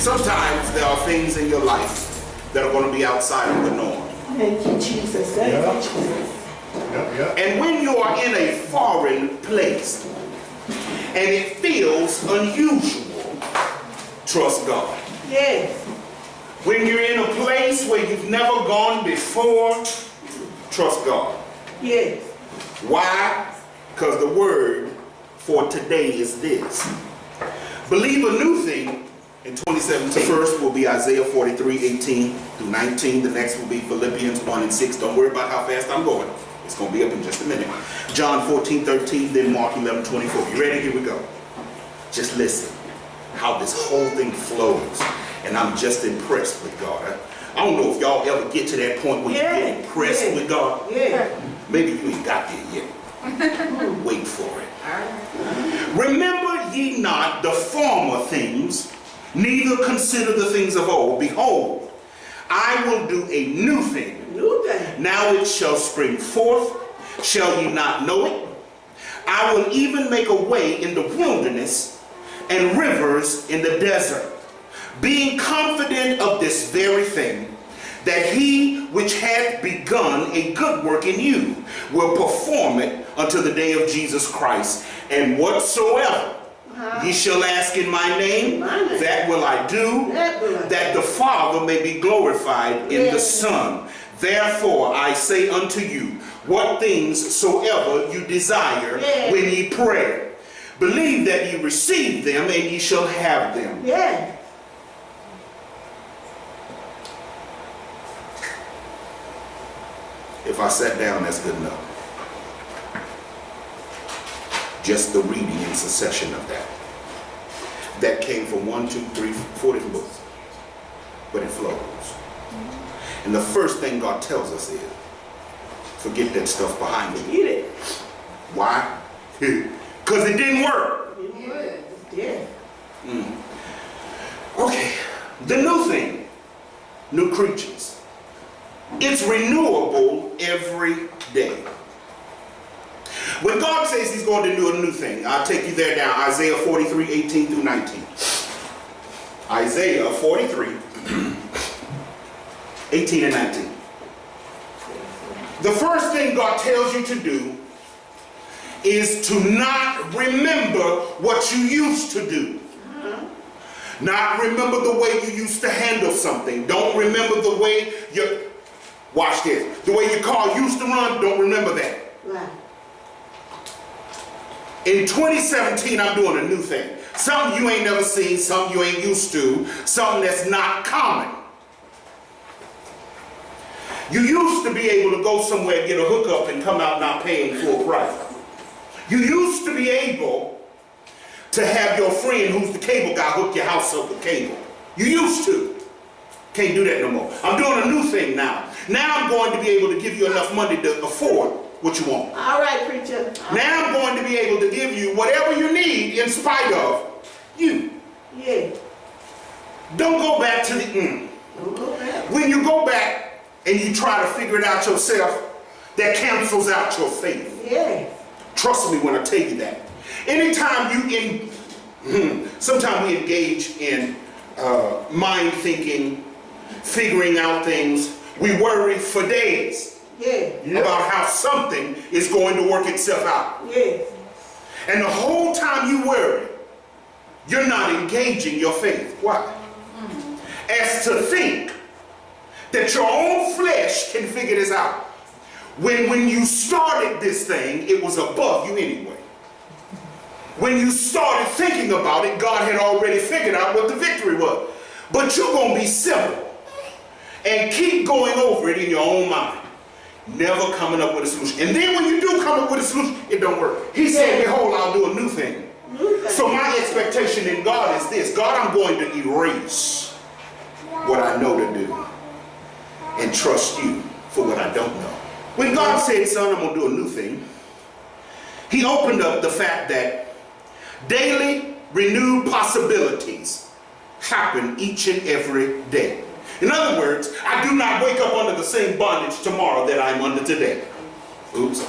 Sometimes there are things in your life that are going to be outside of the norm. Thank you, Jesus. Thank you, Jesus. And when you are in a foreign place and it feels unusual, trust God. Yes. When you're in a place where you've never gone before, trust God. Yes. Why? Because the word for today is this. Believe a new thing in 2017. The first will be Isaiah 43:18-19. The next will be Philippians 1:6. Don't worry about how fast I'm going. It's going to be up in just a minute. John 14:13, then Mark 11:24. You ready? Here we go. Just listen how this whole thing flows. And I'm just impressed with God. I don't know if y'all ever get to that point where you get impressed with God. Yeah. Maybe you ain't got there yet. Wait for it. Remember ye not the former things, neither consider the things of old. Behold, I will do a new thing. New thing. Now it shall spring forth. Shall ye not know it? I will even make a way in the wilderness and rivers in the desert. Being confident of this very thing, that he which hath begun a good work in you will perform it unto the day of Jesus Christ. And whatsoever ye shall ask in my name, that will I do, that the Father may be glorified in the Son. Therefore I say unto you, what things soever you desire when ye pray, believe that ye receive them, and ye shall have them. Yeah. If I sat down, that's good enough. Just the reading in succession of that. That came from 4 different books. But it flows. And the first thing God tells us is, forget that stuff behind you. Eat it. Why? Because it didn't work. Yeah. Okay. The new thing. New creatures. It's renewable every day. When God says he's going to do a new thing, I'll take you there now. Isaiah 43:18-19. Isaiah 43:18-19. The first thing God tells you to do is to not remember what you used to do. Not remember the way you used to handle something. Don't remember the way watch this. The way your car used to run, don't remember that. Right. In 2017, I'm doing a new thing. Something you ain't never seen, something you ain't used to, something that's not common. You used to be able to go somewhere and get a hookup and come out not paying full price. You used to be able to have your friend who's the cable guy hook your house up with cable. You used to. Can't do that no more. I'm doing a new thing now. Now I'm going to be able to give you enough money to afford what you want. All right, preacher. Now I'm going to be able to give you whatever you need in spite of you. Yeah. Don't go back to the Don't go back. When you go back and you try to figure it out yourself, that cancels out your faith. Yeah. Trust me when I tell you that. Anytime sometimes we engage in mind thinking, figuring out things, we worry for days about how something is going to work itself out. Yeah. And the whole time you worry, you're not engaging your faith. Why? As to think that your own flesh can figure this out. When you started this thing, it was above you anyway. When you started thinking about it, God had already figured out what the victory was. But you're going to be simple and keep going over it in your own mind, never coming up with a solution. And then when you do come up with a solution, it don't work. He said, behold, I'll do a new thing. So my expectation in God is this. God, I'm going to erase what I know to do and trust you for what I don't know. When God said, son, I'm going to do a new thing, he opened up the fact that daily renewed possibilities happen each and every day. In other words, I do not wake up under the same bondage tomorrow that I'm under today. Oops.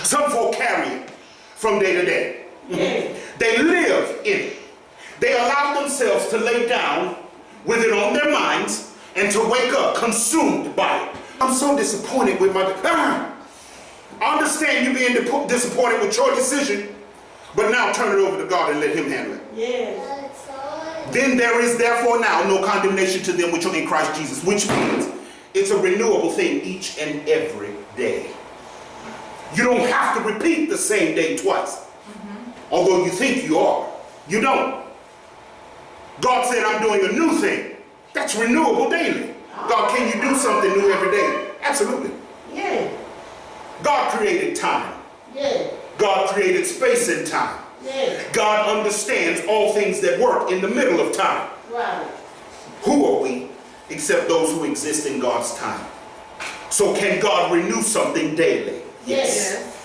Some folk carry it from day to day. They live in it. They allow themselves to lay down with it on their minds and to wake up consumed by it. I'm so disappointed with my... I understand you being disappointed with your decision, but now turn it over to God and let him handle it. Yes. Then there is therefore now no condemnation to them which are in Christ Jesus, which means it's a renewable thing each and every day. You don't have to repeat the same day twice. Although you think you are. You don't. God said, I'm doing a new thing. That's renewable daily. God, can you do something new every day? Absolutely. Yeah. God created time. Yeah. God created space and time. Yeah. God understands all things that work in the middle of time. Right. Who are we except those who exist in God's time? So can God renew something daily? Yes.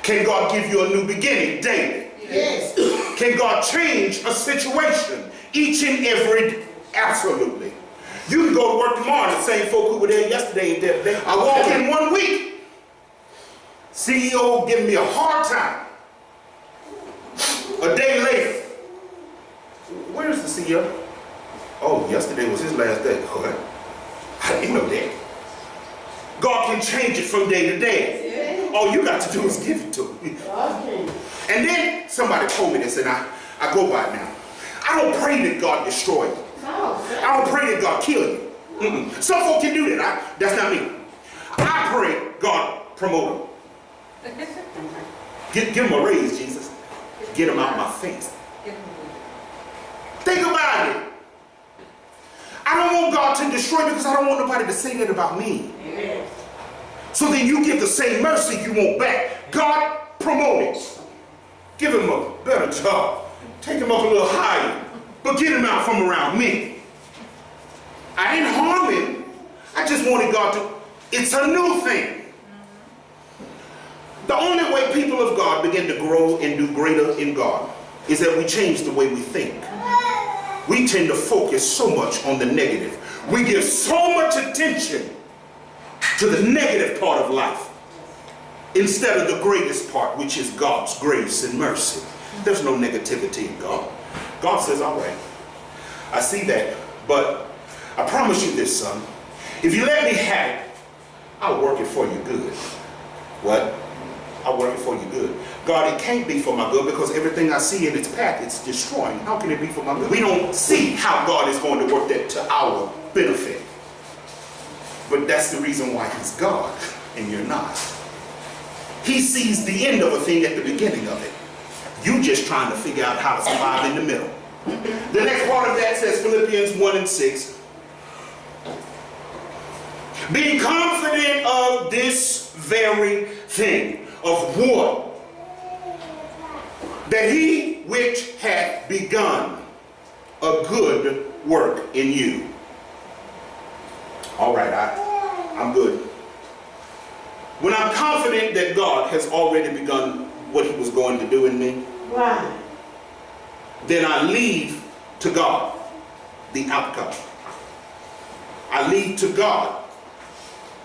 Can God give you a new beginning daily? Yes. Can God change a situation each and every? Absolutely. You can go to work tomorrow, the same folk who were there yesterday and there today. I walk in 1 week, CEO giving me a hard time. A day later, where's the CEO? Oh, yesterday was his last day. Oh, I didn't know that. God can change it from day to day. All you got to do is give it to him. Okay. And then somebody told me this, and I go by it now. I don't pray that God destroy you. No. I don't pray that God kill you. Some folk can do that. That's not me. I pray God promote him. Give him a raise, Jesus. Get him out my face. Think about it. I don't want God to destroy because I don't want nobody to say that about me. Yes. So then you give the same mercy you want back. God promote it. Give him a better job. Take him up a little higher. But get him out from around me. I didn't harm him. I just wanted God to... It's a new thing. The only way people of God begin to grow and do greater in God is that we change the way we think. We tend to focus so much on the negative. We give so much attention to the negative part of life instead of the greatest part, which is God's grace and mercy. There's no negativity in God. God says, all right, I see that, but I promise you this, son. If you let me have it, I'll work it for you good. What? I'll work it for you good. God, it can't be for my good because everything I see in its path, it's destroying. How can it be for my good? We don't see how God is going to work that to our benefit. But that's the reason why he's God and you're not. He sees the end of a thing at the beginning of it. You just trying to figure out how to survive in the middle. The next part of that says Philippians 1:6. Being confident of this very thing, of what? That he which hath begun a good work in you. All right, I'm good. When I'm confident that God has already begun what he was going to do in me, Right. then I leave to God the outcome. I leave to God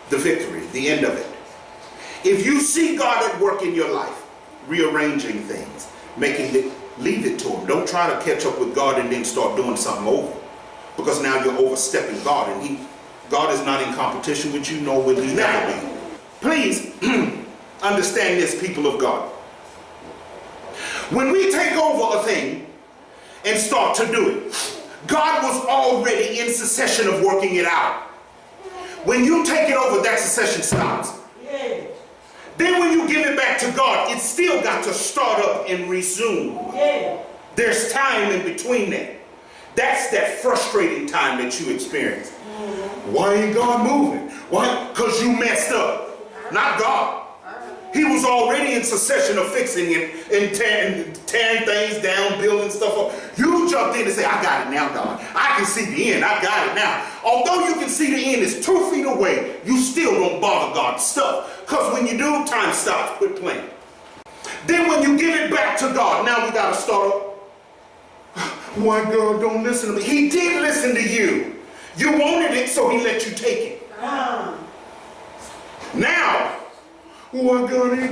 the victory, the end of it. If you see God at work in your life, rearranging things, making it, leave it to him. Don't try to catch up with God and then start doing something over. Because now you're overstepping God, and God is not in competition with you, nor will he never be. Please understand this, people of God. When we take over a thing and start to do it, God was already in succession of working it out. When you take it over, that succession stops. Yeah. Then when you give it back to God, it's still got to start up and resume. Yeah. There's time in between that. That's that frustrating time that you experience. Why ain't God moving? Why? Because you messed up. Not God. He was already in succession of fixing it and tearing things down, building stuff up. You jumped in and said, I got it now, God. I can see the end. I got it now. Although you can see the end is 2 feet away, you still don't bother God's stuff. Because when you do, time stops. Quit playing. Then when you give it back to God, now we got to start up. Why God don't listen to me? He did listen to you. You wanted it, so he let you take it. Now, why God ain't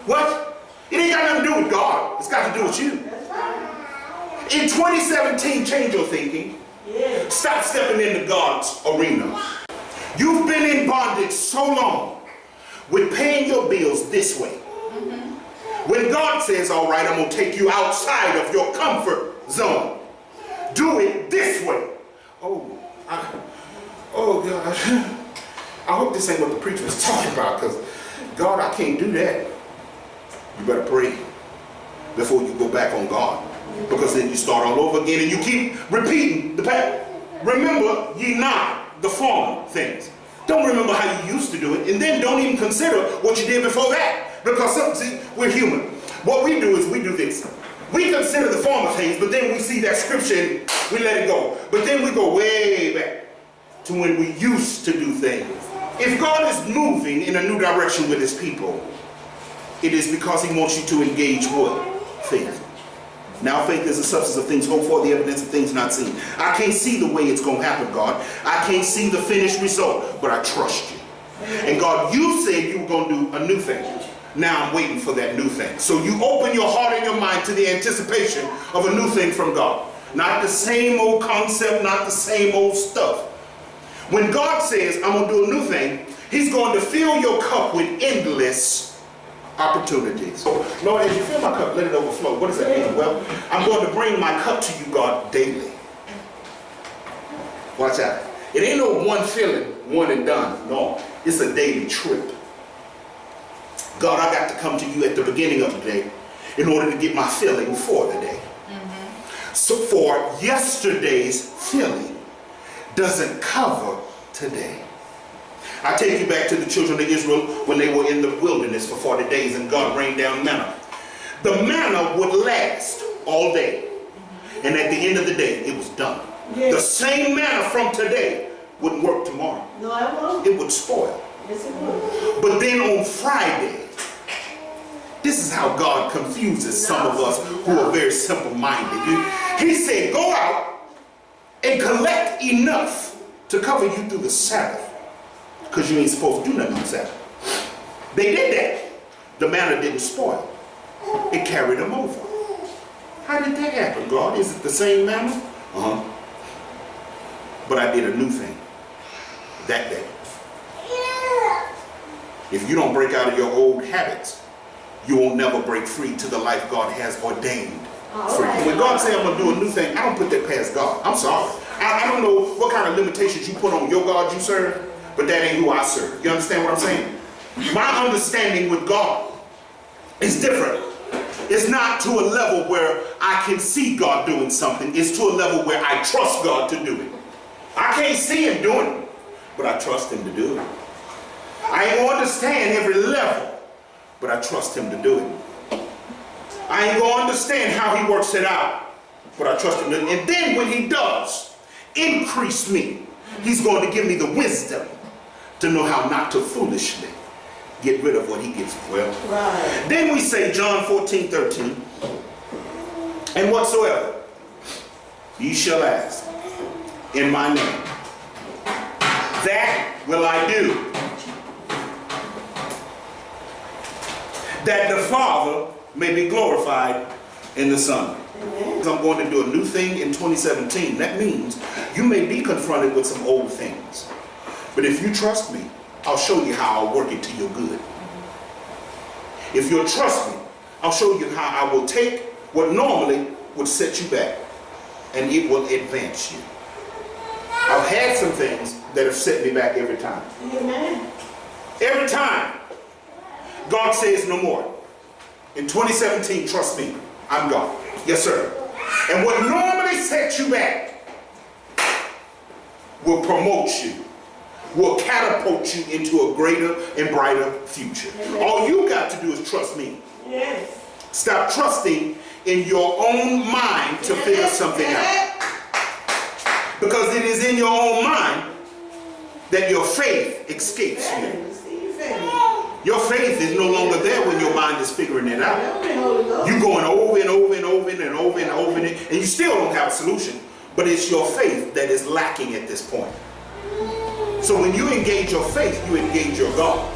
what? It ain't got nothing to do with God. It's got to do with you. In 2017, change your thinking. Yes. Stop stepping into God's arena. You've been in bondage so long with paying your bills this way. When God says, all right, I'm going to take you outside of your comfort zone. Do it this way. Oh God. I hope this ain't what the preacher is talking about, because God, I can't do that. You better pray before you go back on God, because then you start all over again and you keep repeating the past. Remember ye not the former things. Don't remember how you used to do it, and then don't even consider what you did before that, because see, we're human. What we do is we do this. We consider the former things, but then we see that scripture and we let it go. But then we go way back to when we used to do things. If God is moving in a new direction with his people, it is because he wants you to engage what? Faith. Now faith is the substance of things hoped for, the evidence of things not seen. I can't see the way it's going to happen, God. I can't see the finished result, but I trust you. And God, you said you were going to do a new thing. Now I'm waiting for that new thing. So you open your heart and your mind to the anticipation of a new thing from God. Not the same old concept, not the same old stuff. When God says, I'm going to do a new thing, he's going to fill your cup with endless opportunities. So, Lord, as you fill my cup, let it overflow. What does that mean? Well, I'm going to bring my cup to you, God, daily. Watch out. It ain't no one filling, one and done. No, it's a daily trip. God, I got to come to you at the beginning of the day in order to get my filling for the day. So for yesterday's filling doesn't cover today. I take you back to the children of Israel when they were in the wilderness for 40 days and God rained down manna. The manna would last all day. And at the end of the day, it was done. Yes. The same manna from today wouldn't work tomorrow. No, it won't. It would spoil. Yes, it would. But then on Friday, this is how God confuses some of us who are very simple-minded. He said, go out and collect enough to cover you through the Sabbath, because you ain't supposed to do nothing on Sabbath. They did that. The manna didn't spoil. It carried them over. How did that happen, God? Is it the same manna? Uh-huh. But I did a new thing that day. If you don't break out of your old habits, you will never break free to the life God has ordained for you. When God says I'm going to do a new thing, I don't put that past God. I'm sorry. I don't know what kind of limitations you put on your God you serve, but that ain't who I serve. You understand what I'm saying? My understanding with God is different. It's not to a level where I can see God doing something. It's to a level where I trust God to do it. I can't see him doing it, but I trust him to do it. I ain't going to understand every level, but I trust him to do it. I ain't going to understand how he works it out, but I trust him to do it. And then when he does increase me, he's going to give me the wisdom to know how not to foolishly get rid of what he gives me. Well, right. Then we say John 14:13, and whatsoever ye shall ask in my name, that will I do, that the Father may be glorified in the Son. Amen. I'm going to do a new thing in 2017. That means you may be confronted with some old things. But if you trust me, I'll show you how I'll work it to your good. If you'll trust me, I'll show you how I will take what normally would set you back and it will advance you. I've had some things that have set me back every time. Amen. Every time. God says no more. In 2017, trust me, I'm God. Yes, sir. And what normally sets you back will promote you, will catapult you into a greater and brighter future. Amen. All you got to do is trust me. Yes. Stop trusting in your own mind to figure something out. Because it is in your own mind that your faith escapes you. Your faith is no longer there when your mind is figuring it out. You're going over and over and over and over and over and you still don't have a solution. But it's your faith that is lacking at this point. So when you engage your faith, you engage your God.